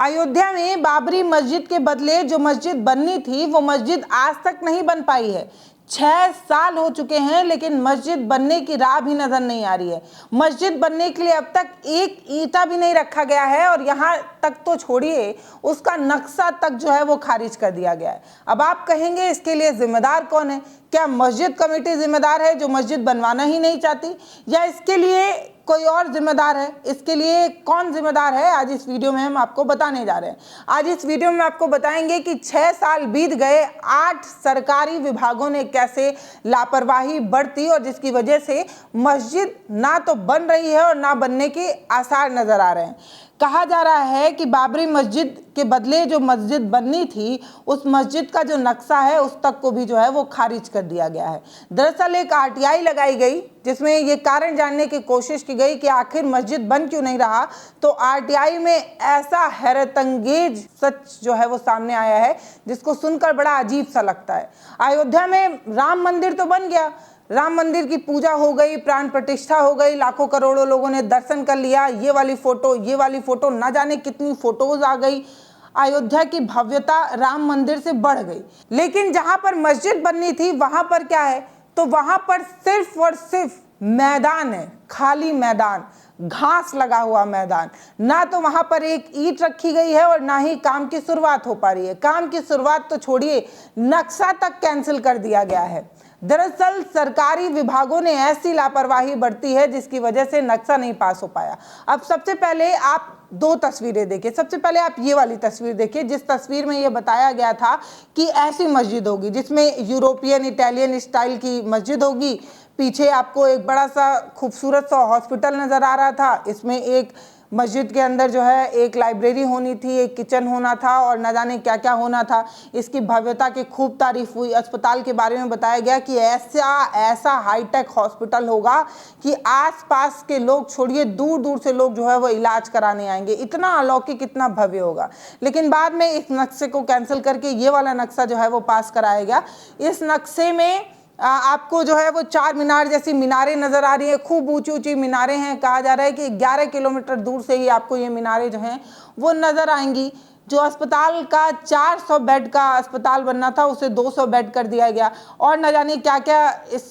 अयोध्या में बाबरी मस्जिद के बदले जो मस्जिद बननी थी वो मस्जिद आज तक नहीं बन पाई है। 6 साल हो चुके हैं लेकिन मस्जिद बनने की राह भी नजर नहीं आ रही है। मस्जिद बनने के लिए अब तक एक ईंटा भी नहीं रखा गया है और यहाँ तक तो छोड़िए, उसका नक्शा तक जो है वो खारिज कर दिया गया है। अब आप कहेंगे इसके लिए जिम्मेदार कौन है? क्या मस्जिद कमेटी जिम्मेदार है जो मस्जिद बनवाना ही नहीं चाहती, या इसके लिए कोई और जिम्मेदार है? इसके लिए कौन जिम्मेदार है, आज इस वीडियो में हम आपको बताने जा रहे हैं। आज इस वीडियो में आपको बताएंगे कि 6 साल बीत गए, 8 सरकारी विभागों ने कैसे लापरवाही बरती और जिसकी वजह से मस्जिद ना तो बन रही है और ना बनने के आसार नजर आ रहे हैं। कहा जा रहा है कि बाबरी मस्जिद के बदले जो मस्जिद बननी थी, उस मस्जिद का जो नक्शा है उस तक को भी जो है वो खारिज कर दिया गया है। दरअसल एक आरटीआई लगाई गई जिसमें ये कारण जानने की कोशिश की गई कि आखिर मस्जिद बन क्यों नहीं रहा। तो आरटीआई में ऐसा हैरतअंगेज सच जो है वो सामने आया है जिसको सुनकर बड़ा अजीब सा लगता है। अयोध्या में राम मंदिर तो बन गया, राम मंदिर की पूजा हो गई, प्राण प्रतिष्ठा हो गई, लाखों करोड़ों लोगों ने दर्शन कर लिया। ये वाली फोटो, ना जाने कितनी फोटोज आ गई। अयोध्या की भव्यता राम मंदिर से बढ़ गई। लेकिन जहां पर मस्जिद बननी थी वहां पर क्या है? तो वहां पर सिर्फ और सिर्फ मैदान है, खाली मैदान, घास लगा हुआ मैदान। ना तो वहां पर एक ईंट रखी गई है और ना ही काम की शुरुआत हो पा रही है। काम की शुरुआत तो छोड़िए, नक्शा तक कैंसिल कर दिया गया है। दरअसल सरकारी विभागों ने ऐसी लापरवाही बरती है जिसकी वजह से नक्शा नहीं पास हो पाया। अब सबसे पहले आप 2 तस्वीरें देखिए। सबसे पहले आप ये वाली तस्वीर देखिए, जिस तस्वीर में ये बताया गया था कि ऐसी मस्जिद होगी जिसमें यूरोपियन इटालियन स्टाइल की मस्जिद होगी। पीछे आपको एक बड़ा सा खूबसूरत सा हॉस्पिटल नजर आ रहा था। इसमें एक मस्जिद के अंदर जो है एक लाइब्रेरी होनी थी, एक किचन होना था और न जाने क्या क्या होना था। इसकी भव्यता की खूब तारीफ हुई। अस्पताल के बारे में बताया गया कि ऐसा हाईटेक हॉस्पिटल होगा कि आसपास के लोग छोड़िए, दूर दूर से लोग जो है वो इलाज कराने आएंगे। इतना अलौकिक, इतना भव्य होगा। लेकिन बाद में इस नक्शे को कैंसिल करके ये वाला नक्शा जो है वो पास कराया गया। इस नक्शे में आपको जो है वो 4 मीनार जैसी मीनारें नजर आ रही है। खूब ऊंची ऊंची मीनारें हैं। कहा जा रहा है कि 11 किलोमीटर दूर से ही आपको ये मीनारें जो हैं वो नजर आएंगी। जो अस्पताल का 400 बेड का अस्पताल बनना था उसे 200 बेड कर दिया गया। और न जाने क्या क्या इस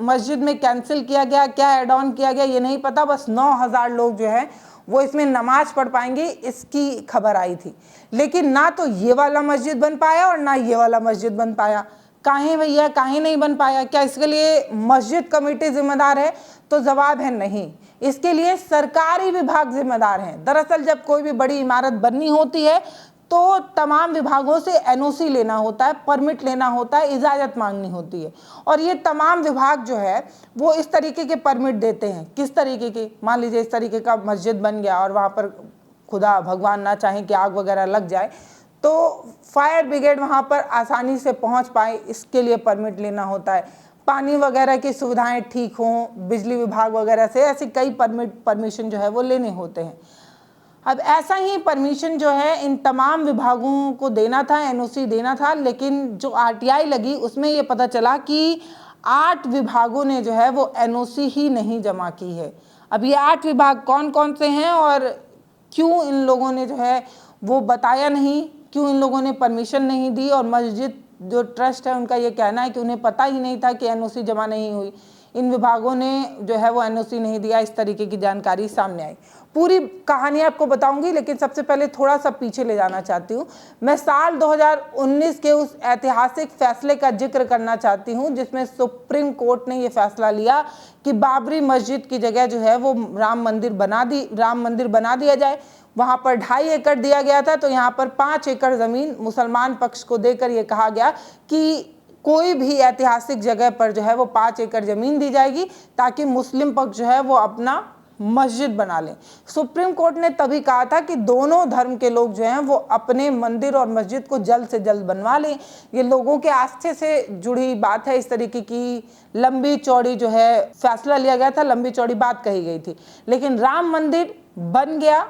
मस्जिद में कैंसिल किया गया, क्या एड ऑन किया गया ये नहीं पता। बस 9000 लोग जो है वो इसमें नमाज पढ़ पाएंगे, इसकी खबर आई थी। लेकिन ना तो ये वाला मस्जिद बन पाया और ना ये वाला मस्जिद बन पाया। काहे भैया, काहे नहीं बन पाया? क्या इसके लिए मस्जिद कमेटी जिम्मेदार है? तो जवाब है नहीं। इसके लिए सरकारी विभाग जिम्मेदार हैं। दरअसल जब कोई भी बड़ी इमारत बननी होती है तो तमाम विभागों से एनओसी लेना होता है, परमिट लेना होता है, इजाज़त मांगनी होती है। और ये तमाम विभाग जो है वो इस तरीके के परमिट देते हैं। किस तरीके के? मान लीजिए इस तरीके का मस्जिद बन गया और वहाँ पर खुदा भगवान ना चाहे कि आग वगैरह लग जाए तो फायर ब्रिगेड वहाँ पर आसानी से पहुँच पाए, इसके लिए परमिट लेना होता है। पानी वगैरह की सुविधाएं ठीक हों, बिजली विभाग वगैरह से ऐसे कई परमिशन जो है वो लेने होते हैं। अब ऐसा ही परमिशन जो है इन तमाम विभागों को देना था, एनओसी देना था। लेकिन जो आरटीआई लगी उसमें ये पता चला कि 8 विभागों ने जो है वो एनओसी ही नहीं जमा की है। अब ये 8 विभाग कौन कौन से हैं और क्यों इन लोगों ने जो है वो बताया नहीं, क्यों इन लोगों ने परमिशन नहीं दी? और मस्जिद जो ट्रस्ट है उनका ये कहना है कि उन्हें पता ही नहीं था कि एनओसी जमा नहीं हुई। इन विभागों ने जो है वो एनओसी नहीं दिया, इस तरीके की जानकारी सामने आई। पूरी कहानी आपको बताऊंगी लेकिन सबसे पहले थोड़ा सा पीछे ले जाना चाहती हूँ। मैं साल 2019 के उस ऐतिहासिक फैसले का जिक्र करना चाहती हूँ जिसमें सुप्रीम कोर्ट ने ये फैसला लिया कि बाबरी मस्जिद की जगह जो है वो राम मंदिर बना दिया जाए। वहाँ पर 2.5 एकड़ दिया गया था, तो यहाँ पर 5 एकड़ ज़मीन मुसलमान पक्ष को देकर ये कहा गया कि कोई भी ऐतिहासिक जगह पर जो है वो 5 एकड़ ज़मीन दी जाएगी ताकि मुस्लिम पक्ष जो है वो अपना मस्जिद बना लें। सुप्रीम कोर्ट ने तभी कहा था कि दोनों धर्म के लोग जो हैं वो अपने मंदिर और मस्जिद को जल्द से जल्द बनवा लें। ये लोगों के आस्थे से जुड़ी बात है। इस तरीके की लंबी चौड़ी जो है फैसला लिया गया था, लंबी चौड़ी बात कही गई थी। लेकिन राम मंदिर बन गया,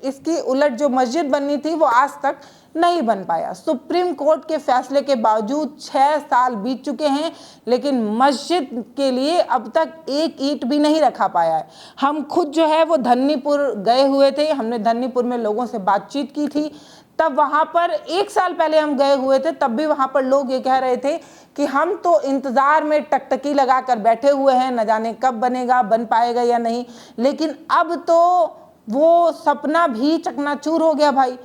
इसकी उलट जो मस्जिद बननी थी वो आज तक नहीं बन पाया। सुप्रीम कोर्ट के फैसले के बावजूद 6 साल बीत चुके हैं, लेकिन मस्जिद के लिए अब तक एक ईंट भी नहीं रखा पाया है। हम खुद जो है वो धन्नीपुर गए हुए थे, हमने धन्नीपुर में लोगों से बातचीत की थी। तब वहाँ पर 1 साल पहले हम गए हुए थे, तब भी वहाँ पर लोग ये कह रहे थे कि हम तो इंतज़ार में टकटकी लगा कर बैठे हुए हैं, न जाने कब बनेगा, बन पाएगा या नहीं। लेकिन अब तो वो सपना भी चकनाचूर हो गया भाई।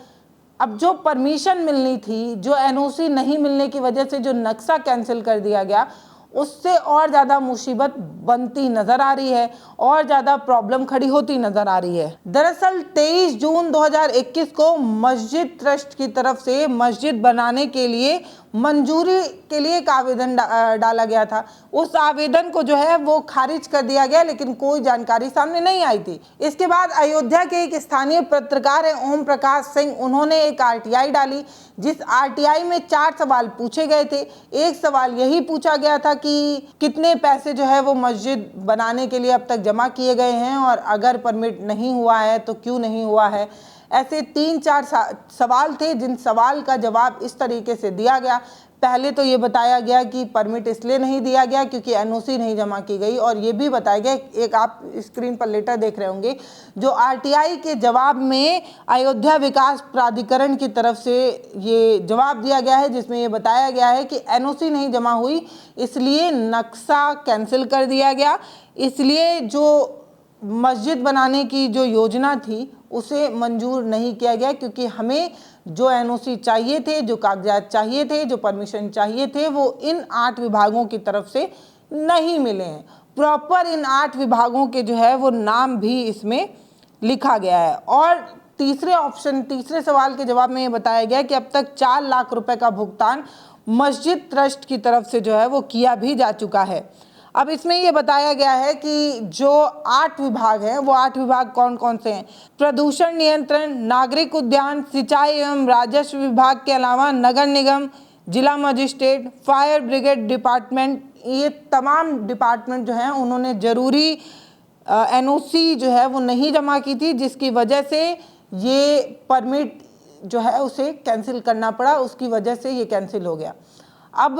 अब जो परमिशन मिलनी थी, जो एनओसी नहीं मिलने की वजह से जो नक्शा कैंसिल कर दिया गया, उससे और ज़्यादा मुसीबत बनती नज़र आ रही है और ज़्यादा प्रॉब्लम खड़ी होती नज़र आ रही है। दरअसल 23 जून 2021 को मस्जिद ट्रस्ट की तरफ से मस्जिद बनाने के लिए मंजूरी के लिए एक आवेदन डाला गया था। उस आवेदन को जो है वो खारिज कर दिया गया, लेकिन कोई जानकारी सामने नहीं आई थी। इसके बाद अयोध्या के एक स्थानीय पत्रकार हैं ओम प्रकाश सिंह, उन्होंने एक आरटीआई डाली, जिस आरटीआई में 4 सवाल पूछे गए थे। एक सवाल यही पूछा गया था कि कितने पैसे जो है वो मस्जिद बनाने के लिए अब तक जमा किए गए हैं, और अगर परमिट नहीं हुआ है तो क्यों नहीं हुआ है। ऐसे 3-4 सवाल थे, जिन सवाल का जवाब इस तरीके से दिया गया। पहले तो ये बताया गया कि परमिट इसलिए नहीं दिया गया क्योंकि एनओसी नहीं जमा की गई, और ये भी बताया गया, एक आप स्क्रीन पर लेटर देख रहे होंगे, जो आरटीआई के जवाब में अयोध्या विकास प्राधिकरण की तरफ से ये जवाब दिया गया है, जिसमें ये बताया गया है कि एनओसी नहीं जमा हुई, इसलिए नक्शा कैंसिल कर दिया गया, इसलिए जो मस्जिद बनाने की जो योजना थी उसे मंजूर नहीं किया गया, क्योंकि हमें जो एनओसी चाहिए थे, जो कागजात चाहिए थे, जो परमिशन चाहिए थे, वो इन 8 विभागों की तरफ से नहीं मिले हैं। प्रॉपर इन 8 विभागों के जो है वो नाम भी इसमें लिखा गया है। और तीसरे सवाल के जवाब में ये बताया गया कि अब तक 4 लाख रुपए का भुगतान मस्जिद ट्रस्ट की तरफ से जो है वो किया भी जा चुका है। अब इसमें ये बताया गया है कि जो 8 विभाग हैं, वो 8 विभाग कौन कौन से हैं? प्रदूषण नियंत्रण, नागरिक उद्यान, सिंचाई एवं राजस्व विभाग के अलावा नगर निगम, जिला मजिस्ट्रेट, फायर ब्रिगेड डिपार्टमेंट, ये तमाम डिपार्टमेंट जो हैं उन्होंने ज़रूरी एनओसी जो है वो नहीं जमा की थी, जिसकी वजह से ये परमिट जो है उसे कैंसिल करना पड़ा, उसकी वजह से ये कैंसिल हो गया। अब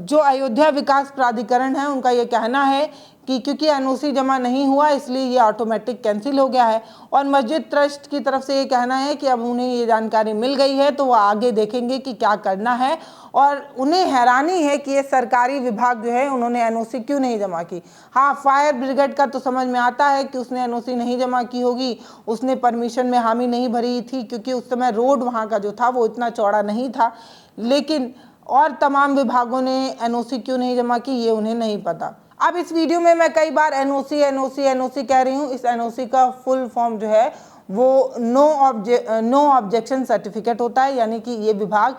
जो अयोध्या विकास प्राधिकरण है, उनका ये कहना है कि क्योंकि एनओसी जमा नहीं हुआ इसलिए ये ऑटोमेटिक कैंसिल हो गया है, और मस्जिद ट्रस्ट की तरफ से ये कहना है कि अब उन्हें ये जानकारी मिल गई है तो वो आगे देखेंगे कि क्या करना है, और उन्हें हैरानी है कि ये सरकारी विभाग जो है उन्होंने एनओसी क्यों नहीं जमा की। हाँ, फायर ब्रिगेड का तो समझ में आता है कि उसने एनओसी नहीं जमा की होगी, उसने परमिशन में हामी नहीं भरी थी, क्योंकि उस समय रोड वहाँ का जो था वो इतना चौड़ा नहीं था। लेकिन और तमाम विभागों ने एनओसी क्यों नहीं जमा की, ये उन्हें नहीं पता। अब इस वीडियो में मैं कई बार एनओसी कह रही हूँ। इस एनओसी का फुल फॉर्म जो है वो नो ऑब्जेक्शन सर्टिफिकेट होता है, यानी कि ये विभाग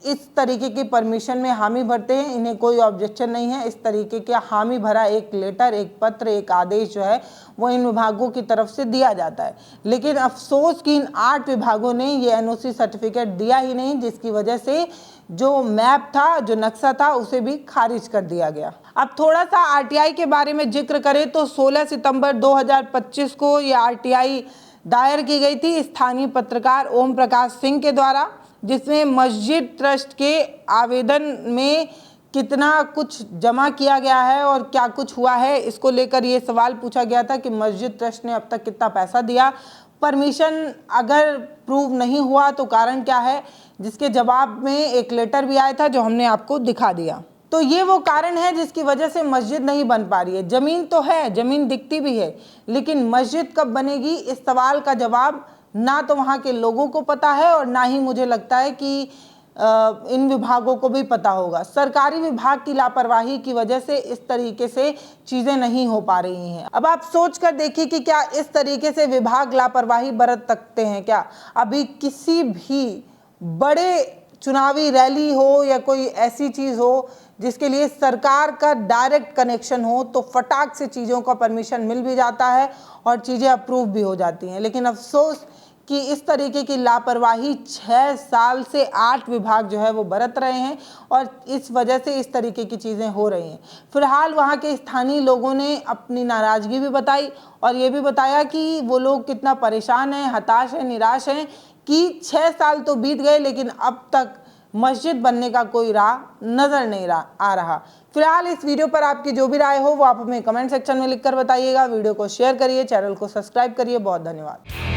इस तरीके की परमिशन में हामी भरते हैं, इन्हें कोई ऑब्जेक्शन नहीं है। इस तरीके के हामी भरा एक लेटर, एक पत्र, एक आदेश जो है वो इन विभागों की तरफ से दिया जाता है। लेकिन अफसोस कि इन 8 विभागों ने ये एनओसी सर्टिफिकेट दिया ही नहीं, जिसकी वजह से जो मैप था, जो नक्शा था, उसे भी खारिज कर दिया गया। अब थोड़ा सा आरटीआई के बारे में जिक्र करें तो 16 सितंबर 2025 को ये आरटीआई दायर की गई थी स्थानीय पत्रकार ओम प्रकाश सिंह के द्वारा, जिसमें मस्जिद ट्रस्ट के आवेदन में कितना कुछ जमा किया गया है और क्या कुछ हुआ है, इसको लेकर ये सवाल पूछा गया था कि मस्जिद ट्रस्ट ने अब तक कितना पैसा दिया, परमिशन अगर प्रूव नहीं हुआ तो कारण क्या है, जिसके जवाब में एक लेटर भी आया था जो हमने आपको दिखा दिया। तो ये वो कारण है जिसकी वजह से मस्जिद नहीं बन पा रही है। ज़मीन तो है, ज़मीन दिखती भी है, लेकिन मस्जिद कब बनेगी, इस सवाल का जवाब ना तो वहाँ के लोगों को पता है और ना ही मुझे लगता है कि इन विभागों को भी पता होगा। सरकारी विभाग की लापरवाही की वजह से इस तरीके से चीज़ें नहीं हो पा रही हैं। अब आप सोच कर देखिए कि क्या इस तरीके से विभाग लापरवाही बरत सकते हैं क्या? अभी किसी भी बड़े चुनावी रैली हो या कोई ऐसी चीज़ हो जिसके लिए सरकार का डायरेक्ट कनेक्शन हो, तो फटाक से चीज़ों का परमिशन मिल भी जाता है और चीज़ें अप्रूव भी हो जाती हैं। लेकिन अफसोस कि इस तरीके की लापरवाही 6 साल से 8 विभाग जो है वो बरत रहे हैं और इस वजह से इस तरीके की चीज़ें हो रही हैं। फिलहाल वहाँ के स्थानीय लोगों ने अपनी नाराज़गी भी बताई और ये भी बताया कि वो लोग कितना परेशान हैं, हताश हैं, निराश हैं कि 6 साल तो बीत गए लेकिन अब तक मस्जिद बनने का कोई राह नज़र नहीं आ रहा। फिलहाल इस वीडियो पर आपकी जो भी राय हो वो आप हमें कमेंट सेक्शन में लिखकर बताइएगा। वीडियो को शेयर करिए, चैनल को सब्सक्राइब करिए। बहुत धन्यवाद।